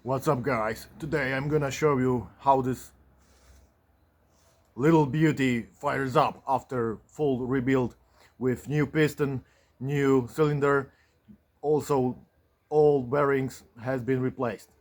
What's up, guys? Today I'm gonna show you how this little beauty fires up after full rebuild with new piston, new cylinder, also all bearings has been replaced.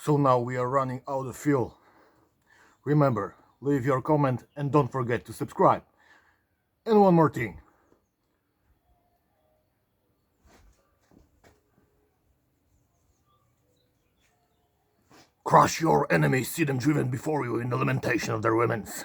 So now we are running out of fuel. Remember, leave your comment and don't forget to subscribe. And one more thing. Crush your enemies, see them driven before you in the lamentation of their women's.